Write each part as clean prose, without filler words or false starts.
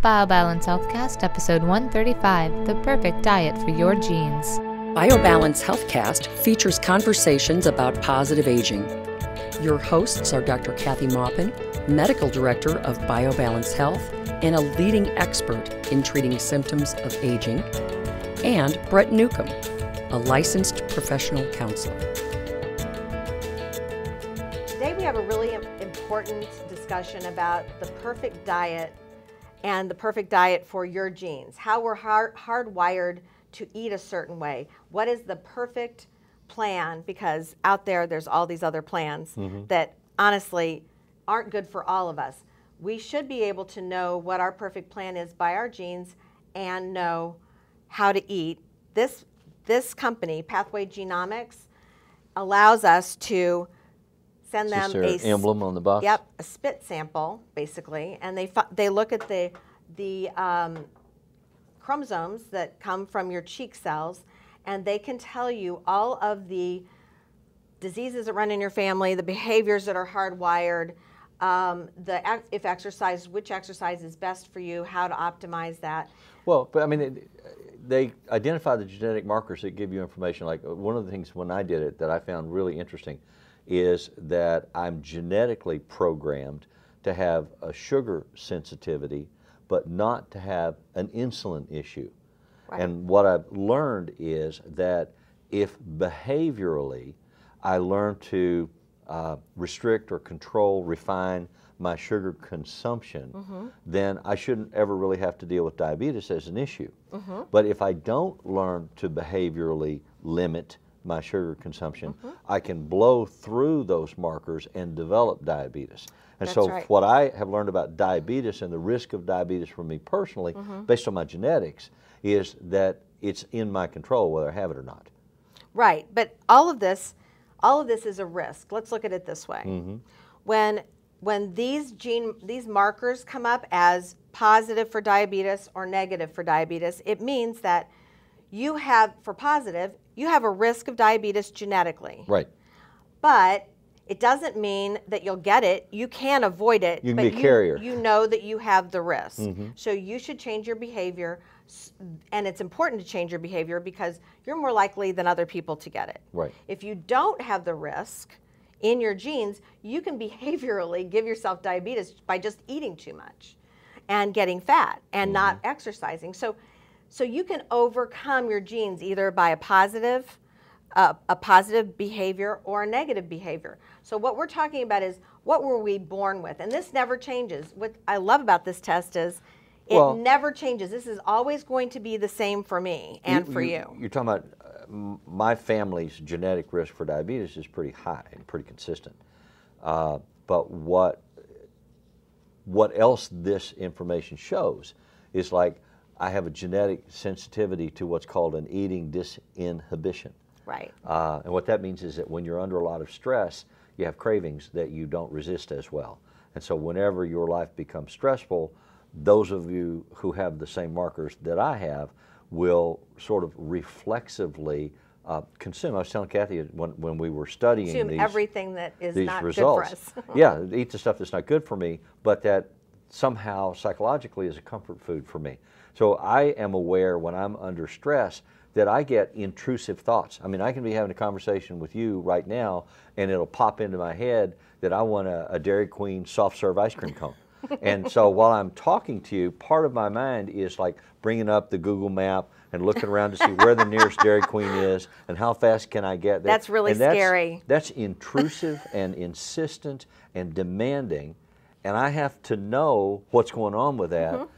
BioBalance Healthcast, episode 135, The Perfect Diet for Your Genes. BioBalance Healthcast features conversations about positive aging. Your hosts are Dr. Kathy Maupin, Medical Director of BioBalance Health and a leading expert in treating symptoms of aging, and Brett Newcomb, a licensed professional counselor. Today we have a really important discussion about the perfect diet and the perfect diet for your genes, how we're hardwired to eat a certain way. What is the perfect plan? Because out there's all these other plans that honestly aren't good for all of us. We should be able to know what our perfect plan is by our genes and know how to eat. This company, Pathway Genomics, allows us to send them a emblem on the box. Yep, a spit sample basically, and they look at the chromosomes that come from your cheek cells, and they can tell you all of the diseases that run in your family, the behaviors that are hardwired, if exercise, which exercise is best for you, how to optimize that. Well, but I mean, they identify the genetic markers that give you information. Like one of the things when I did it that I found really interesting is that I'm genetically programmed to have a sugar sensitivity, but not to have an insulin issue. Right. And what I've learned is that if behaviorally I learn to restrict or control, refine my sugar consumption, then I shouldn't ever really have to deal with diabetes as an issue. But if I don't learn to behaviorally limit my sugar consumption, I can blow through those markers and develop diabetes. And That's so right. What I have learned about diabetes and the risk of diabetes for me personally, based on my genetics, is that it's in my control whether I have it or not. Right, but all of this is a risk. Let's look at it this way. When these markers come up as positive for diabetes or negative for diabetes, it means that you have, for positive, you have a risk of diabetes genetically. Right. But it doesn't mean that you'll get it. You can avoid it. You can be a carrier. You know that you have the risk. So you should change your behavior, and it's important to change your behavior because you're more likely than other people to get it. Right. If you don't have the risk in your genes, you can behaviorally give yourself diabetes by just eating too much and getting fat and not exercising. So you can overcome your genes either by a positive behavior or a negative behavior. So what we're talking about is what were we born with? And this never changes. What I love about this test is it never changes. This is always going to be the same for me and for you. You're talking about my family's genetic risk for diabetes is pretty high and pretty consistent. But what else this information shows is like I have a genetic sensitivity to what's called an eating disinhibition. Right. And what that means is that when you're under a lot of stress, you have cravings that you don't resist as well. And so whenever your life becomes stressful, those of you who have the same markers that I have will sort of reflexively consume. I was telling Kathy when we were studying these everything that is not results, good for us. Yeah, eat the stuff that's not good for me, but that somehow psychologically is a comfort food for me. So I am aware when I'm under stress that I get intrusive thoughts. I mean, I can be having a conversation with you right now, and it'll pop into my head that I want a Dairy Queen soft serve ice cream cone. And so while I'm talking to you, part of my mind is like bringing up the Google map and looking around to see where the nearest Dairy Queen is and how fast can I get there. That's really scary. That's intrusive and insistent and demanding, and I have to know what's going on with that.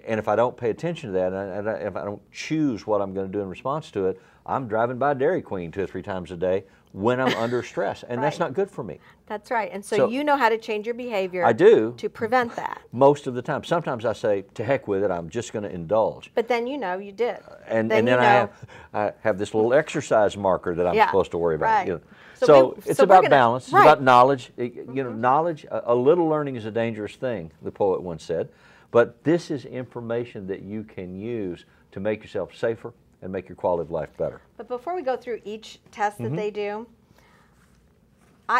And if I don't pay attention to that, and if I don't choose what I'm going to do in response to it, I'm driving by Dairy Queen 2 or 3 times a day when I'm under stress, and that's not good for me. That's right, and so you know how to change your behavior. I do. To prevent that. Most of the time. Sometimes I say, to heck with it, I'm just going to indulge. But then you know you did. And then I have this little exercise marker that I'm supposed to worry about. Right. You know. So it's about balance. It's about knowledge. You know, knowledge. A little learning is a dangerous thing, the poet once said. But this is information that you can use to make yourself safer and make your quality of life better. But before we go through each test that they do,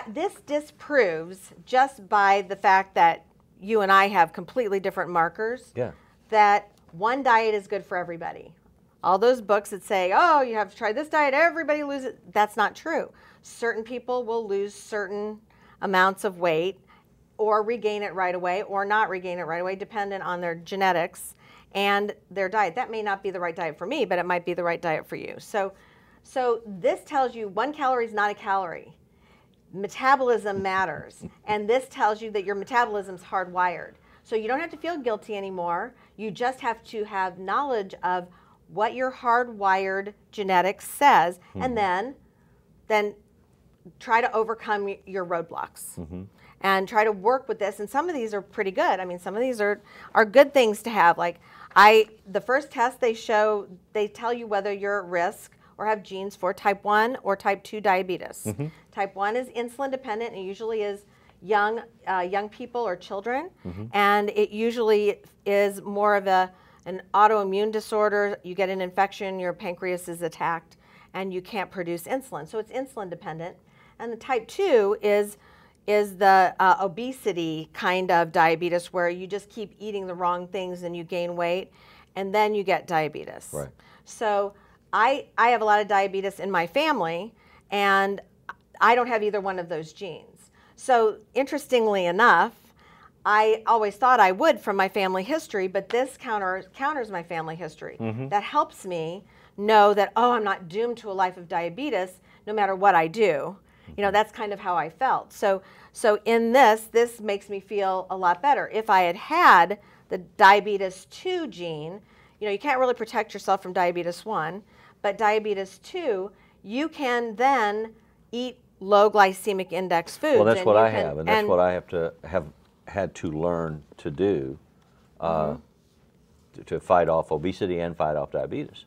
this disproves just by the fact that you and I have completely different markers. Yeah. That one diet is good for everybody. All those books that say, oh, you have to try this diet, everybody loses, that's not true. Certain people will lose certain amounts of weight or regain it right away or not regain it right away, dependent on their genetics and their diet. That may not be the right diet for me, but it might be the right diet for you. So this tells you 1 calorie is not a calorie. Metabolism matters. And this tells you that your metabolism is hardwired. So you don't have to feel guilty anymore. You just have to have knowledge of what your hardwired genetics says, and then try to overcome your roadblocks. And try to work with this. And some of these are pretty good. I mean, some of these are good things to have. Like the first test they tell you whether you're at risk or have genes for type 1 or type 2 diabetes. Type 1 is insulin dependent, and it usually is young people or children, and it usually is more of an autoimmune disorder. You get an infection, your pancreas is attacked, and you can't produce insulin. So it's insulin dependent. And the type 2 is the obesity kind of diabetes, where you just keep eating the wrong things and you gain weight, and then you get diabetes. Right. So I have a lot of diabetes in my family, and I don't have either one of those genes. So interestingly enough, I always thought I would from my family history, but this counters my family history. That helps me know that, oh, I'm not doomed to a life of diabetes no matter what I do. You know, that's kind of how I felt. So in this makes me feel a lot better. If I had the diabetes 2 gene, you know, you can't really protect yourself from diabetes 1, but diabetes 2, you can then eat low glycemic index foods. Well, that's what I have, and that's what I have had to learn to do to fight off obesity and fight off diabetes.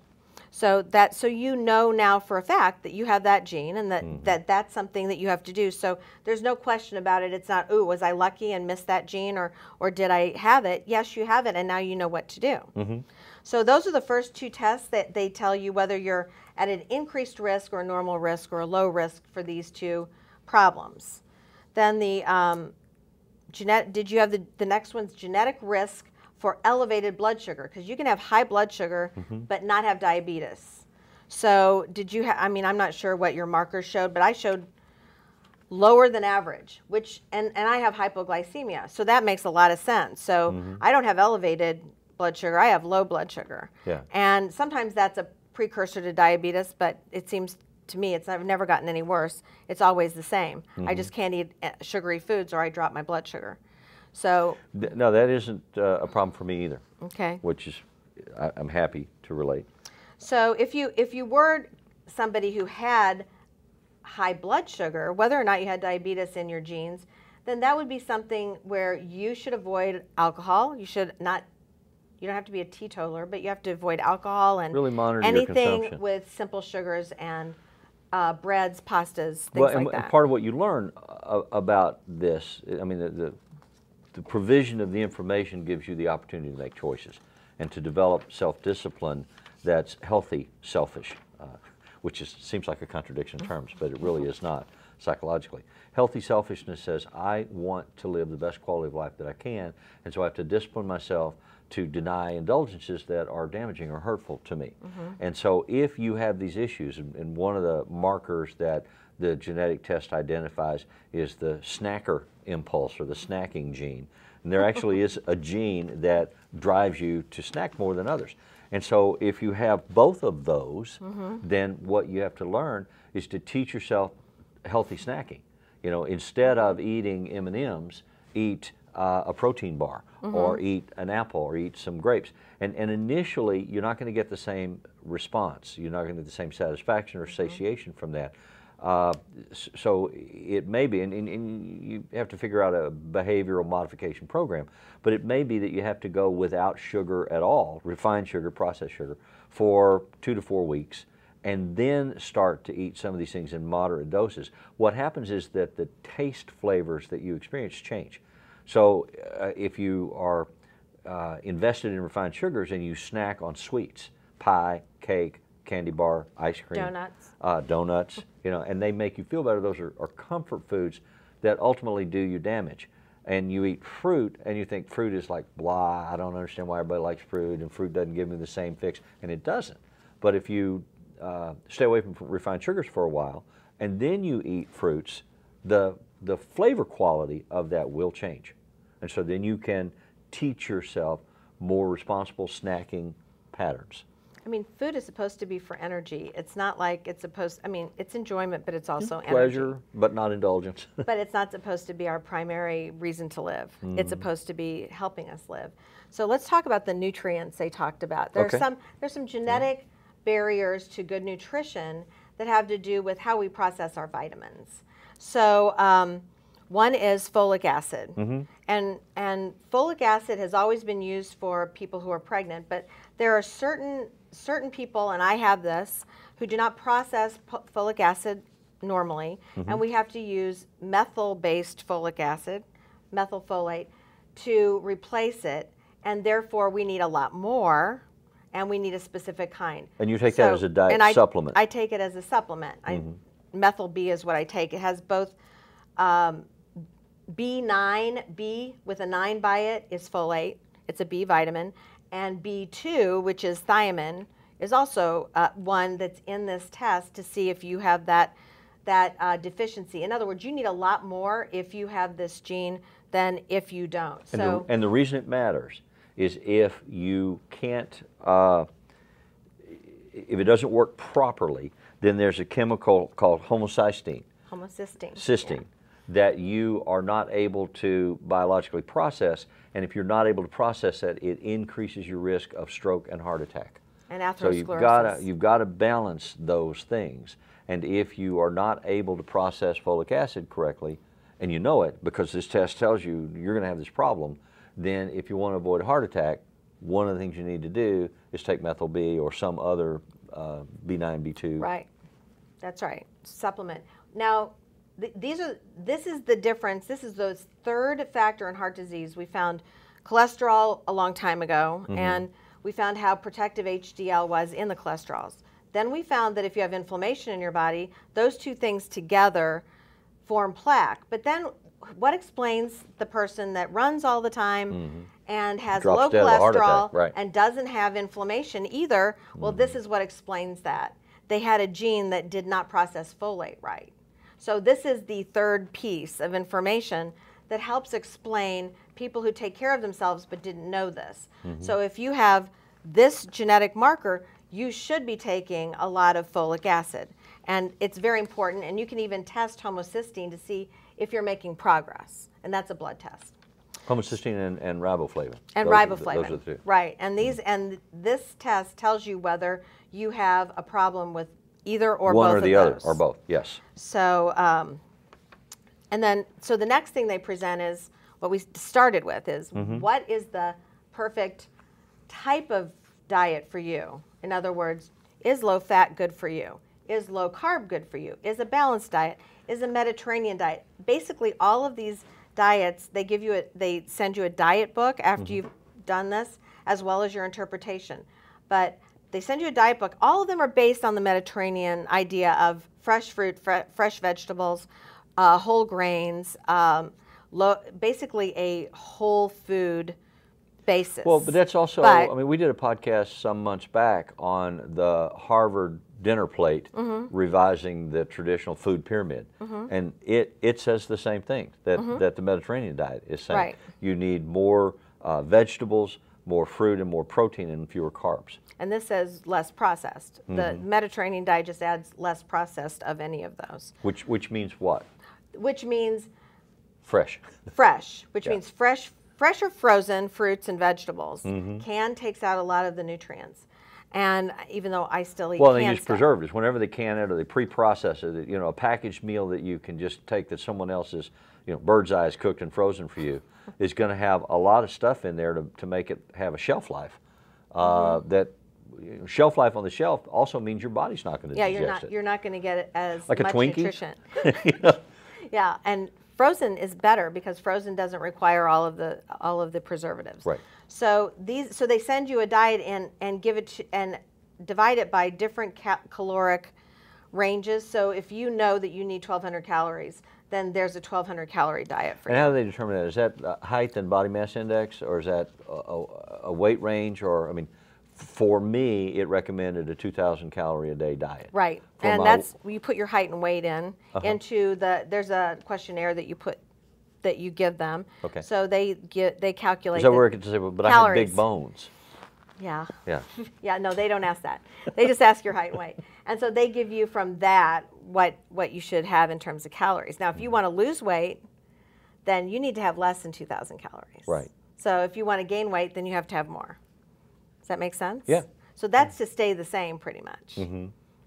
So you know now for a fact that you have that gene, and that's something that you have to do. So there's no question about it. It's not, ooh, was I lucky and missed that gene, or did I have it? Yes, you have it, and now you know what to do. So those are the first 2 tests that they tell you whether you're at an increased risk or a normal risk or a low risk for these 2 problems. Then the the next one's genetic risk for elevated blood sugar, because you can have high blood sugar but not have diabetes. So did you I mean, I'm not sure what your markers showed, but I showed lower than average, and I have hypoglycemia, so that makes a lot of sense. So I don't have elevated blood sugar, I have low blood sugar. Yeah. And sometimes that's a precursor to diabetes, but it seems to me I've never gotten any worse. It's always the same. I just can't eat sugary foods or I drop my blood sugar. So no, that isn't a problem for me either. Okay. Which is, I'm happy to relate. So if you were somebody who had high blood sugar, whether or not you had diabetes in your genes, then that would be something where you should avoid alcohol. You don't have to be a teetotaler, but you have to avoid alcohol and really monitor your anything consumption with simple sugars and breads, pastas, things well, like that. And part of what you learn about this, I mean, the provision of the information gives you the opportunity to make choices and to develop self-discipline that's healthy, selfish, which seems like a contradiction in terms, but it really is not psychologically. Healthy selfishness says, I want to live the best quality of life that I can, and so I have to discipline myself to deny indulgences that are damaging or hurtful to me. And so if you have these issues, and one of the markers that the genetic test identifies is the snacker impulse or the snacking gene. And there actually is a gene that drives you to snack more than others. And so if you have both of those, then what you have to learn is to teach yourself healthy snacking. You know, instead of eating M&Ms, eat a protein bar, or eat an apple, or eat some grapes. And initially, you're not going to get the same response. You're not going to get the same satisfaction or satiation from that. So it may be, and you have to figure out a behavioral modification program, but it may be that you have to go without sugar at all, refined sugar, processed sugar, for 2 to 4 weeks, and then start to eat some of these things in moderate doses. What happens is that the taste flavors that you experience change. So if you are invested in refined sugars and you snack on sweets, pie, cake, candy bar, ice cream, donuts, you know, and they make you feel better, those are comfort foods that ultimately do you damage. and you eat fruit, and you think fruit is like blah, I don't understand why everybody likes fruit, and fruit doesn't give me the same fix, and it doesn't. But if you stay away from refined sugars for a while, and then you eat fruits, the flavor quality of that will change. And so then you can teach yourself more responsible snacking patterns. I mean, food is supposed to be for energy. It's not like it's supposed, I mean, it's enjoyment, but it's also Pleasure, energy. but not indulgence. But it's not supposed to be our primary reason to live. It's supposed to be helping us live. So let's talk about the nutrients they talked about. There's some genetic barriers to good nutrition that have to do with how we process our vitamins. So one is folic acid. And folic acid has always been used for people who are pregnant, but there are certain people, and I have this, who do not process folic acid normally, and we have to use methyl-based folic acid, methylfolate, to replace it, and therefore we need a lot more, and we need a specific kind. And you take that as a diet supplement? I take it as a supplement. Methyl B is what I take. It has both B9, B with a 9 by it is folate. It's a B vitamin. And B2, which is thiamine, is also one that's in this test to see if you have that deficiency. In other words, you need a lot more if you have this gene than if you don't. And the reason it matters is if you can't, if it doesn't work properly, then there's a chemical called homocysteine. Homocysteine. That you are not able to biologically process, and if you're not able to process that, it increases your risk of stroke and heart attack. And atherosclerosis. So you've got to balance those things, and if you are not able to process folic acid correctly, and you know it because this test tells you you're going to have this problem, then if you want to avoid a heart attack, one of the things you need to do is take methyl B or some other B9, B2. Right, that's right, supplement. Now, this is the difference. This is the third factor in heart disease. We found cholesterol a long time ago, and we found how protective HDL was in the cholesterols. Then we found that if you have inflammation in your body, those two things together form plaque. But then what explains the person that runs all the time and has low cholesterol and doesn't have inflammation either? Well, this is what explains that. They had a gene that did not process folate right. So this is the third piece of information that helps explain people who take care of themselves but didn't know this. So if you have this genetic marker, you should be taking a lot of folic acid. And it's very important, and you can even test homocysteine to see if you're making progress, and that's a blood test. Homocysteine and riboflavin. And riboflavin. Those are the two. Right, and this test tells you whether you have a problem with either or both of those. One or the other, or both, yes. So, so the next thing they present is what we started with is what is the perfect type of diet for you? In other words, is low fat good for you? Is low carb good for you? Is a balanced diet? Is a Mediterranean diet? Basically, all of these diets, they send you a diet book after you've done this, as well as your interpretation. But they send you a diet book. All of them are based on the Mediterranean idea of fresh fruit, fresh vegetables, whole grains, basically a whole food basis. Well, but that's also, I mean, we did a podcast some months back on the Harvard dinner plate, revising the traditional food pyramid. And it says the same thing, that the Mediterranean diet is saying. Right. You need more vegetables, more fruit, and more protein, and fewer carbs. And this says less processed. The Mediterranean diet just adds less processed of any of those. Which means what? Which means fresh. Fresh, which means fresh or frozen fruits and vegetables. Canned takes out a lot of the nutrients. And even though I still eat they use preservatives. Whenever they can it or they pre-process it, a packaged meal that you can just take that someone else's, bird's eye is cooked and frozen for you, is going to have a lot of stuff in there to make it have a shelf life. That shelf life on the shelf also means your body's not going to digest it. You're not going to get it as like much a Twinkie? Nutrition. Yeah, and frozen is better because frozen doesn't require all of the preservatives. Right. So they send you a diet and give it and divide it by different caloric ranges. So if you know that you need 1,200 calories, then there's a 1,200 calorie diet for And you. how do they determine that? Is that height and body mass index, or is that a weight range? Or, I mean, for me, it recommended a 2,000 calorie a day diet. Right, For and my- that's, you put your height and weight in into there's a questionnaire that you give them. Okay. So they calculate. Is that where it can say, but I have calories. big bones? Yeah. Yeah. Yeah, no, they don't ask that. They just ask your height and weight. And so they give you from that what you should have in terms of calories. Now, if you want to lose weight, then you need to have less than 2,000 calories. Right. So if you want to gain weight, then you have to have more. Does that make sense? Yeah. So that's to stay the same pretty much.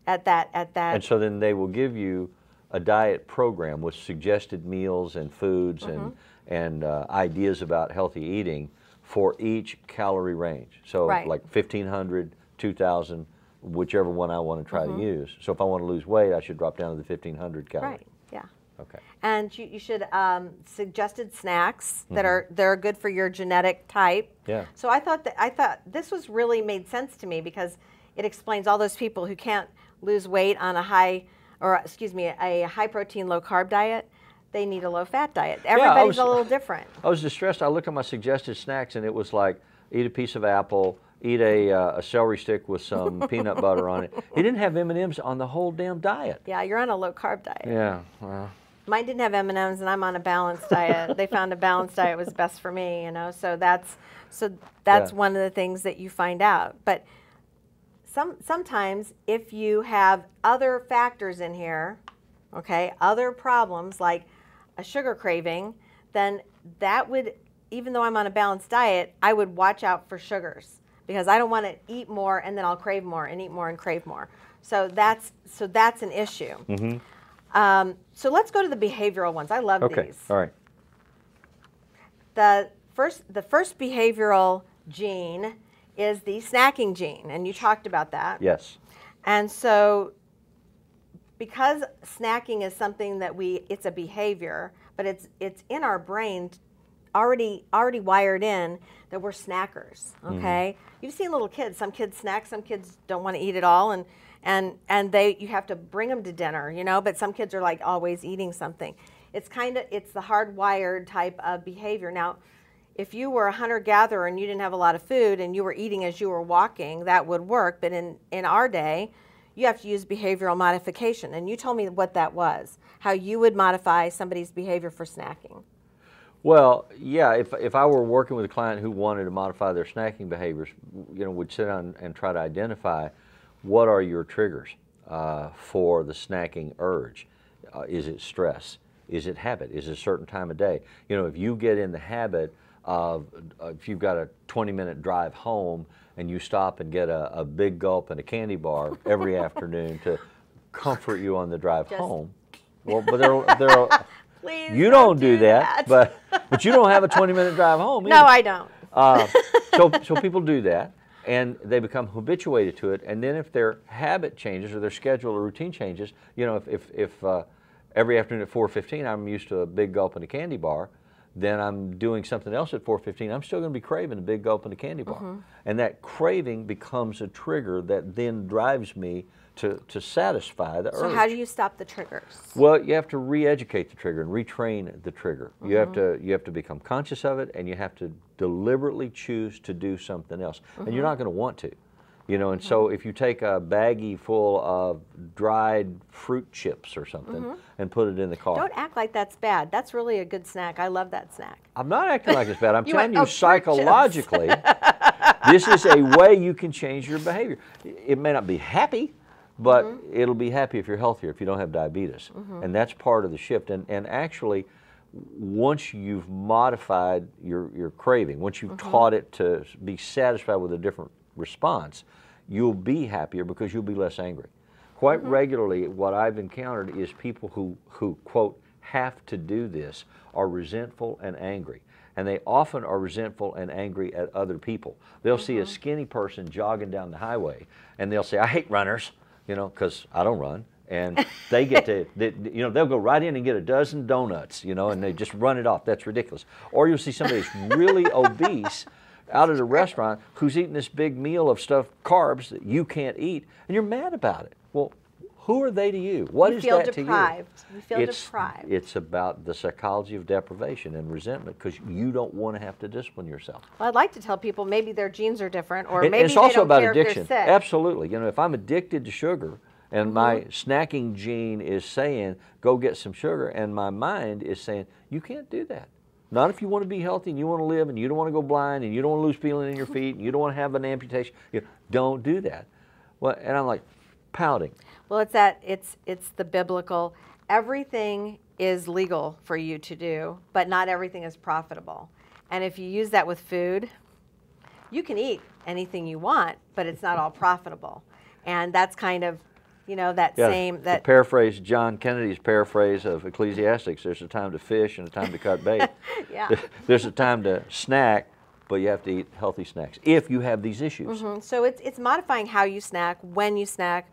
At that. And so then they will give you a diet program with suggested meals and foods and ideas about healthy eating for each calorie range. So Right. like 1,500, 2,000, whichever one I want to try to use. So if I want to lose weight, I should drop down to the 1,500 calories. Right, yeah. Okay. And you should suggested snacks that are good for your genetic type. Yeah. So I thought this was really made sense to me because it explains all those people who can't lose weight on a high protein, low carb diet. They need a low fat diet. Everybody's a little different. I was distressed. I looked at my suggested snacks and it was like, eat a piece of apple, eat a celery stick with some peanut butter on it. It didn't have M&Ms on the whole damn diet. Yeah, you're on a low carb diet. Yeah, well. Mine didn't have M&Ms, and I'm on a balanced diet. They found a balanced diet was best for me, you know. So that's one of the things that you find out. But sometimes if you have other factors in here, okay, other problems like a sugar craving, then that would, even though I'm on a balanced diet, I would watch out for sugars because I don't want to eat more and then I'll crave more and eat more and crave more. So that's an issue. So let's go to the behavioral ones. I love Okay, these. all right. The first behavioral gene is the snacking gene, and you talked about that. Yes. And so because snacking is something that it's a behavior, but it's in our brain already wired in that we're snackers, okay? You've seen little kids, some kids snack, some kids don't want to eat at all, and you have to bring them to dinner, you know, but some kids are like always eating something. It's the hardwired type of behavior. Now, if you were a hunter-gatherer and you didn't have a lot of food and you were eating as you were walking, that would work, but in our day, you have to use behavioral modification, and you told me what that was, how you would modify somebody's behavior for snacking. Well, yeah, if I were working with a client who wanted to modify their snacking behaviors, you know, we'd sit down and try to identify what are your triggers for the snacking urge. Is it stress? Is it habit? Is it a certain time of day? You know, if you get in the habit of, if you've got a 20-minute drive home and you stop and get a big gulp and a candy bar every afternoon to comfort you on the drive home, well, but there are Please you don't do that. but you don't have a 20-minute drive home either. No, I don't. So people do that, and they become habituated to it. And then if their habit changes or their schedule or routine changes, you know, if every afternoon at 4:15 I'm used to a big gulp and a candy bar, then I'm doing something else at 4:15. I'm still going to be craving a big gulp and a candy bar, and that craving becomes a trigger that then drives me to satisfy the urge. So how do you stop the triggers? Well, you have to re-educate the trigger and retrain the trigger. You have to become conscious of it, and you have to deliberately choose to do something else. And you're not going to want to, you know. And so if you take a baggie full of dried fruit chips or something and put it in the car. Don't act like that's bad. That's really a good snack. I love that snack. I'm not acting like it's bad. I'm You telling went, you "Oh, fruit psychologically, this is a way you can change your behavior. It may not be happy, but it'll be happy if you're healthier, if you don't have diabetes. And that's part of the shift. And actually, once you've modified your craving, once you've taught it to be satisfied with a different response, you'll be happier because you'll be less angry. Quite regularly, what I've encountered is people who, quote, have to do this are resentful and angry. And they often are resentful and angry at other people. They'll see a skinny person jogging down the highway, and they'll say, I hate runners. You know, because I don't run, and they get to, you know, they'll go right in and get a dozen donuts, you know, and they just run it off. That's ridiculous. Or you'll see somebody that's really obese out at a restaurant who's eating this big meal of stuff, carbs that you can't eat, and you're mad about it. Well, who are they to you? What is that to you? We feel deprived. It's about the psychology of deprivation and resentment because you don't want to have to discipline yourself. Well, I'd like to tell people maybe their genes are different, or maybe it's also they don't about care addiction. if they're sick. Absolutely. You know, if I'm addicted to sugar and my snacking gene is saying, go get some sugar, and my mind is saying, you can't do that. Not if you want to be healthy and you want to live and you don't want to go blind and you don't want to lose feeling in your feet and you don't want to have an amputation. You know, don't do that. Well, and I'm like pouting. Well, it's the biblical, everything is legal for you to do, but not everything is profitable. And if you use that with food, you can eat anything you want, but it's not all profitable. And that's kind of, you know, to paraphrase John Kennedy's paraphrase of Ecclesiastics, there's a time to fish and a time to cut bait. Yeah. There's a time to snack, but you have to eat healthy snacks if you have these issues. So it's modifying how you snack, when you snack,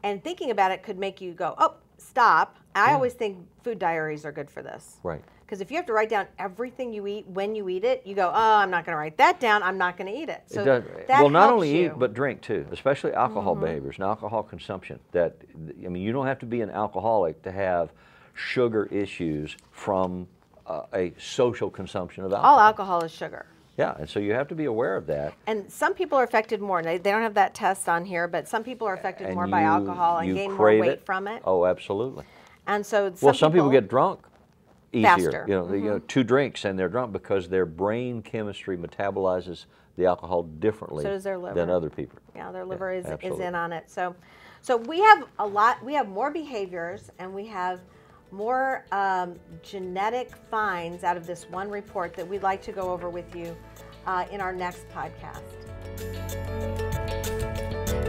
and thinking about it could make you go, oh, stop. I always think food diaries are good for this. Right. Because if you have to write down everything you eat when you eat it, you go, oh, I'm not going to write that down. I'm not going to eat it. So it does. that well, not helps only you. eat, but drink too, especially alcohol behaviors and alcohol consumption. I mean, you don't have to be an alcoholic to have sugar issues from a social consumption of alcohol. All alcohol is sugar. Yeah, and so you have to be aware of that. And some people are affected more. They don't have that test on here, but some people are affected And more by alcohol and gain more weight from it. Oh, absolutely. And so some people get drunk easier. Faster. You know, 2 drinks and they're drunk because their brain chemistry metabolizes the alcohol differently So does their liver. than other people. Yeah, their liver is absolutely. in on it. So we have we have more behaviors and we have more genetic finds out of this one report that we'd like to go over with you in our next podcast.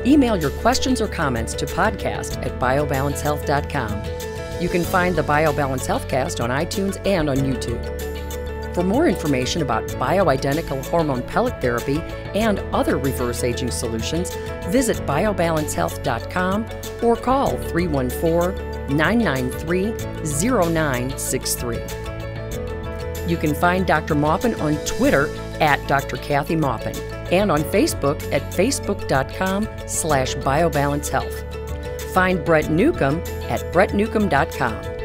Email your questions or comments to podcast@biobalancehealth.com. You can find the BioBalance Healthcast on iTunes and on YouTube. For more information about bioidentical hormone pellet therapy and other reverse aging solutions, visit biobalancehealth.com or call 314-993-0963. You can find Dr. Maupin on Twitter @Dr. Kathy Maupin and on Facebook at facebook.com/biobalancehealth. Find Brett Newcomb at brettnewcomb.com.